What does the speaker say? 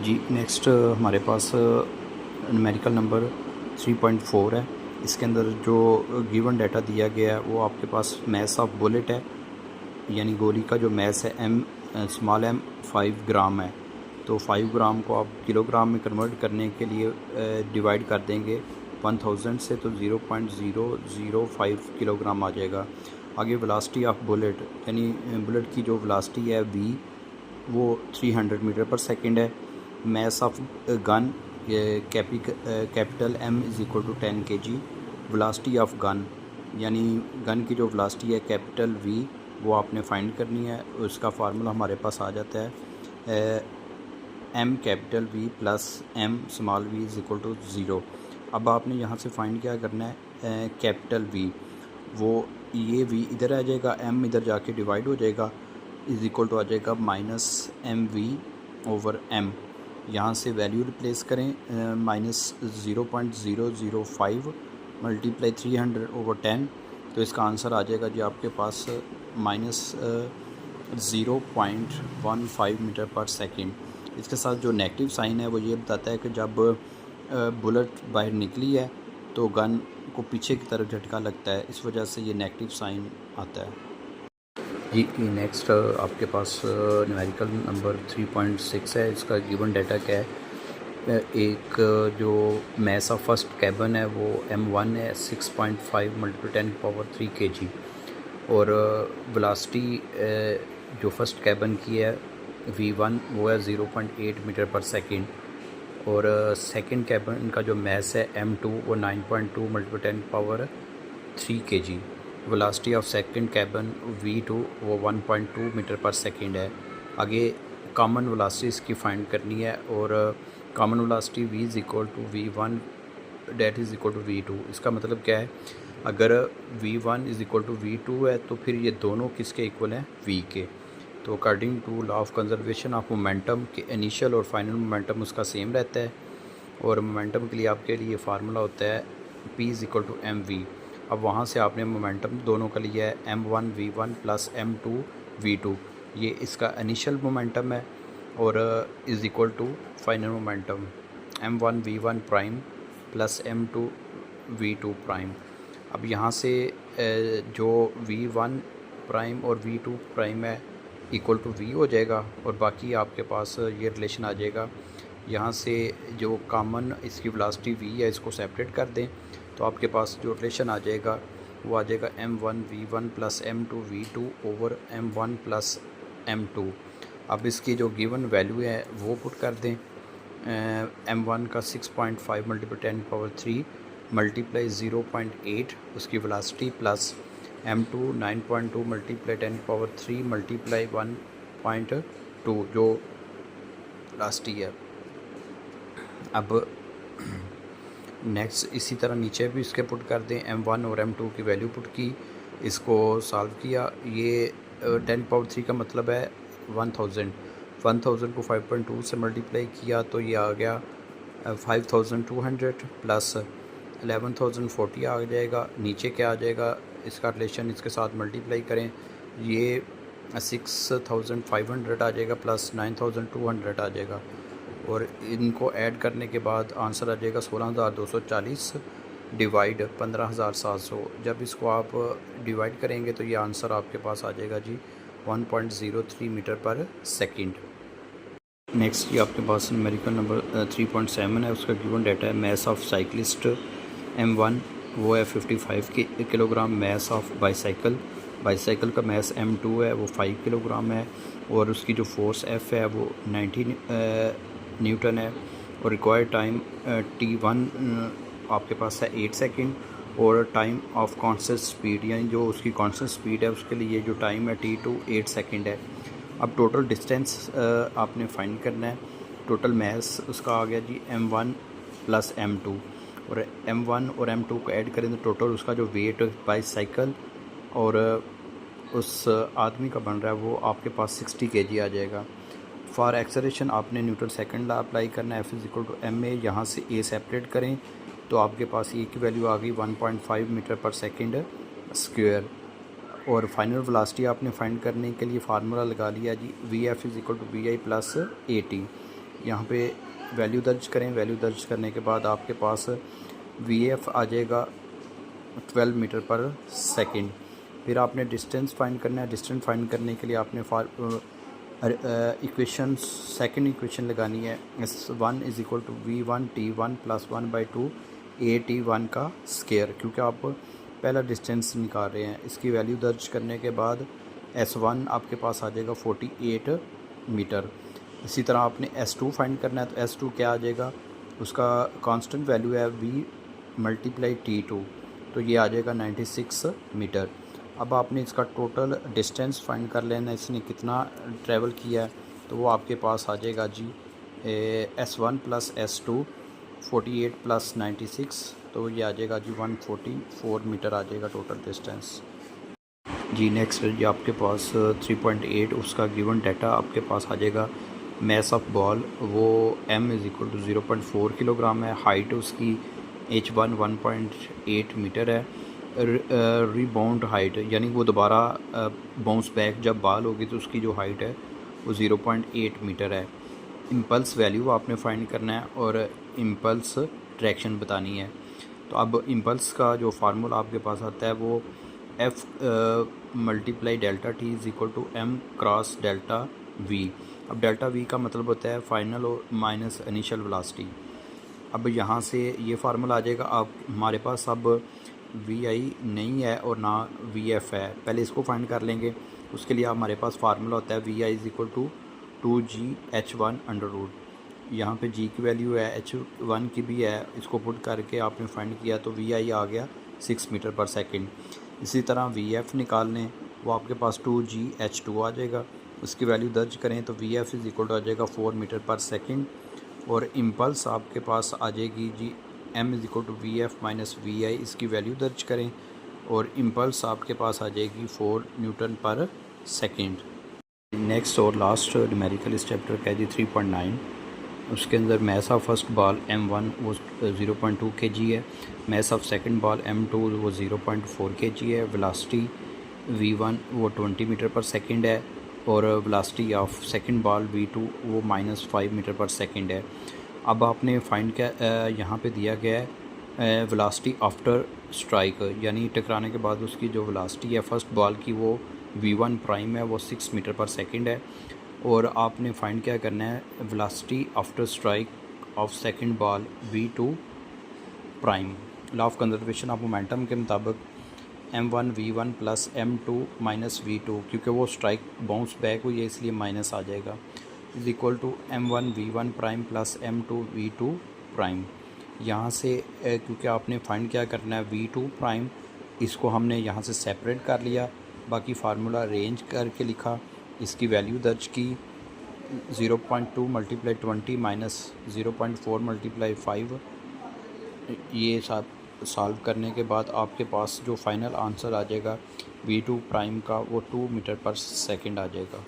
जी next हमारे पास numerical number 3.4 है। इसके अंदर जो गिवन डाटा दिया गया है वो आपके पास मैस ऑफ बुलेट है, यानी गोली का जो मैस है स्मॉल एम 5 ग्राम है। तो 5 ग्राम को आप किलोग्राम में कन्वर्ट करने के लिए डिवाइड कर देंगे 1000 से, तो 0.005 किलोग्राम आ जाएगा। आगे वेलोसिटी ऑफ बुलेट, यानी बुलेट की जो वेलोसिटी है वी, वो 300 मीटर पर सेकंड है। Mass of gun, capital M is equal to 10 kg। Velocity of gun, यानी गन की जो वेलोसिटी है कैपिटल वी, वो आपने फाइंड करनी है। उसका फार्मूला हमारे पास आ जाता है M capital V plus m small v is equal to 0। अब आपने यहाँ से फाइंड क्या करना है, कैपिटल वी, वो ये वी इधर आ जाएगा, एम इधर जाके डिवाइड हो जाएगा, इज़ इक्वल टू आ जाएगा minus M V over M. यहाँ से वैल्यू रिप्लेस करें, माइनस 0.005 मल्टीप्लाई 300 ओवर 10, तो इसका आंसर आ जाएगा जी आपके पास माइनस 0.15 मीटर पर सेकंड। इसके साथ जो नेगेटिव साइन है वो ये बताता है कि जब बुलेट बाहर निकली है तो गन को पीछे की तरफ झटका लगता है, इस वजह से ये नेगेटिव साइन आता है। जी नेक्स्ट आपके पास न्यूमेरिकल नंबर 3.6 है। इसका गिवन डाटा क्या है, एक जो मैस ऑफ फर्स्ट कैबन है वो M1 है, 6.5 × 10³ kg, और वेलोसिटी जो फर्स्ट कैबन की है V1 वो है 0.8 मीटर पर सेकंड, और सेकंड कैबन का जो मैस है M2 वो 9.2 × 10³ 3 kg। Velocity of second cabin V2 वो 1.2 मीटर पर सेकंड है। आगे कॉमन वेलोसिटी इसकी फाइंड करनी है, और common velocity V is equal to V1 that is equal to V2। इसका मतलब क्या है, अगर V1 is equal to V2 है तो फिर ये दोनों किसके इक्वल हैं, V के। तो according to law of conservation of momentum के इनिशियल और फाइनल मोमेंटम उसका सेम रहता है, और मोमेंटम के लिए आपके लिए फार्मूला होता है P is equal to mv। अब वहाँ से आपने मोमेंटम दोनों का लिया है m1 v1 plus m2 v2, ये इसका इनिशियल मोमेंटम है, और is equal to final momentum m1 v1 prime plus m2 v2 prime. अब यहाँ से जो v1 प्राइम और v2 प्राइम है इक्वल टू v हो जाएगा, और बाकी आपके पास ये रिलेशन आ जाएगा। यहाँ से जो कॉमन इसकी वेलोसिटी v है इसको सेपरेट कर दें, तो आपके पास जो रिलेशन आ जाएगा वो आ जाएगा m1 v1 plus m2 v2 over m1 plus m2। अब इसकी जो गिवन वैल्यू है वो पुट कर दें, m1 का 6.5 × 10³ मल्टीप्लाई 0.8 उसकी velocity, plus m2 9.2 multiply 10³ multiply 1.2 जो वेलोसिटी है। अब नेक्स्ट इसी तरह नीचे भी इसके पुट कर दें, m1 और m2 की वैल्यू पुट की, इसको सॉल्व किया। ये 10³ का मतलब है 1000 को 5.2 से मल्टीप्लाई किया तो ये आ गया 5200 प्लस 11,040 आ जाएगा। नीचे क्या आ जाएगा, इसका रिलेशन इसके साथ मल्टीप्लाई करें, ये 6500 आ जाएगा प्लस 9200 आ जाएगा, और इनको ऐड करने के बाद आंसर आ जाएगा 16240 डिवाइड 15700। जब इसको आप डिवाइड करेंगे तो ये आंसर आपके पास आ जाएगा जी 1.03 मीटर पर सेकंड। नेक्स्ट ये आपके पास न्यूमेरिकल नंबर 3.7 है। उसका गिवन डाटा है मैस ऑफ साइकिलिस्ट M1 वो है 55 किलोग्राम। मैस ऑफ बाईसाइकिल का मैस M2 है वो 5 किलोग्राम है, और उसकी जो फोर्स F है वो 90 न्यूटन है, और रिक्वायर्ड टाइम T1 आपके पास है 8 सेकंड, और टाइम ऑफ कांस्टेंट स्पीड, यानी जो उसकी कांस्टेंट स्पीड है उसके लिए जो टाइम है T2 8 सेकंड है। अब टोटल डिस्टेंस आपने फाइंड करना है। टोटल मैस उसका आ गया जी m1 प्लस m2, और m1 और m2 को ऐड करें तो टोटल उसका जो वेट बाई साइकिल और उस आदमी का बन रहा है वो आपके पास 60 kg आ जाएगा। फॉर एक्सेलरेशन आपने न्यूटन सेकंड लॉ अप्लाई करना है, F is equal to ma। यहाँ से a सेपरेट करें तो आपके पास a की वैल्यू आ गई 1.5 मीटर पर सेकंड स्क्वायर, और फाइनल वेलोसिटी आपने फाइंड करने के लिए फार्मूला लगा लिया जी v f is equal to v i plus a t. यहाँ पे वैल्यू दर्ज करें। वैल्यू दर्ज करने के बाद आपके पास VF आ जाएगा 12 मीटर पर सेकंड। फिर आपने डिस्टेंस फाइंड करना है। डिस्टेंस फाइंड करने के लिए आपने इक्वेशन सेकंड इक्वेशन लगानी है। S1 is equal to V1 T1 plus 1/2 AT1 का स्केयर, क्योंकि आप पहला डिस्टेंस निकाल रहे हैं। इसकी वैल्यू दर्ज करने के बाद S1 आपके पास आ जाएगा 48 मीटर। इसी तरह आपने S2 फाइंड करना है, तो S2 क्या आ जाएगा, उसका कांस्टेंट वैल्यू है V मल्टीप्लाई T2, तो ये आ जाएगा 96 मीटर। अब आपने इसका टोटल डिस्टेंस फाइंड कर लेना, इसने कितना ट्रैवल किया है, तो वो आपके पास आ जाएगा जी S1 प्लस S2 48 प्लस 96, तो ये आ जाएगा जी 144 मीटर आ जाएगा टोटल डिस्टेंस जी। नेक्स्ट ये आपके पास 3.8 उसका गिवन डाटा आपके पास आ जाएगा। मैस ऑफ बॉल वो M is equal to 0.4 kilogram है। हाइट उसकी H1 1.8 मीटर है। रिबाउंड हाइट यानी वो दोबारा बाउंस बैक जब बॉल होगी तो उसकी जो हाइट है वो 0.8 मीटर है। इम्पल्स वैल्यू आपने फाइंड करना है और इम्पल्स ट्रैक्शन बतानी है। तो अब इम्पल्स का जो फार्मूला आपके पास आता है वो F multiply delta T is equal to M cross delta V। अब डेल्टा V का मतलब होता है फाइनल और माइनस इनिशियल वेलोसिटी। अब यहाँ से ये फार्मूला आ जाएगा। अब हमारे पास अब VI नहीं है और ना VF है, पहले इसको फाइंड कर लेंगे। उसके लिए हमारे पास फार्मूला होता है VI is equal to 2G/H1 under root. यहाँ पे G की वैल्यू है, H1 की भी है, इसको पुट करके आपने फाइंड किया तो VI आ गया 6 मीटर पर सेकंड। इसी तरह VF निकाल लें, वो आपके पास 2G/H2 आ जाएगा। उसकी वैल्यू दर्ज करें तो VF इज़ इक्वल टू आ जाएगा 4 मीटर पर सेकंड। और इम्पल्स आपके पास आ जाएगी जी M is equal to VF minus VI, इसकी वैल्यू दर्ज करें और इम्पल्स आपके पास आ जाएगी 4 न्यूटन पर सेकंड। नेक्स्ट और लास्ट न्यूमेरिकल इस चैप्टर का है जी 3.9। उसके अंदर mass of first ball M1 वो 0.2 kg है। Mass of second ball M2 वो 0.4 kg है। वेलोसिटी V1 वो 20 मीटर पर सेकंड है और velocity of second ball V2 वो -5 मीटर पर सेकंड है। अब आपने फाइंड क्या यहाँ पे दिया गया है वेलोसिटी आफ्टर स्ट्राइक, यानी टकराने के बाद उसकी जो वेलोसिटी है फर्स्ट बॉल की वो V1 प्राइम है, वो 6 मीटर पर सेकंड है। और आपने फाइंड क्या करना है velocity after strike off second ball V2 prime. Law of conservation of momentum के मुताबिक M1 V1 plus M2 minus V2, क्योंकि वो स्ट्राइक बाउंस बैक हुई है इसलिए माइनस आ जाएगा, is equal to M1 V1 prime plus M2 V2 prime. यहाँ से क्योंकि आपने फाइंड क्या करना है V2 प्राइम, इसको हमने यहाँ से सेपरेट कर लिया, बाकी फार्मूला अरेंज करके लिखा, इसकी वैल्यू दर्ज की 0.2 मल्टीप्लाई 20 माइनस 0.4 मल्टीप्लाई 5। ये सब सॉल्व करने के बाद आपके पास जो फाइनल आंसर आ जाएगा V2 प्राइम का वो 2 मीटर पर सेकंड आ जाएगा।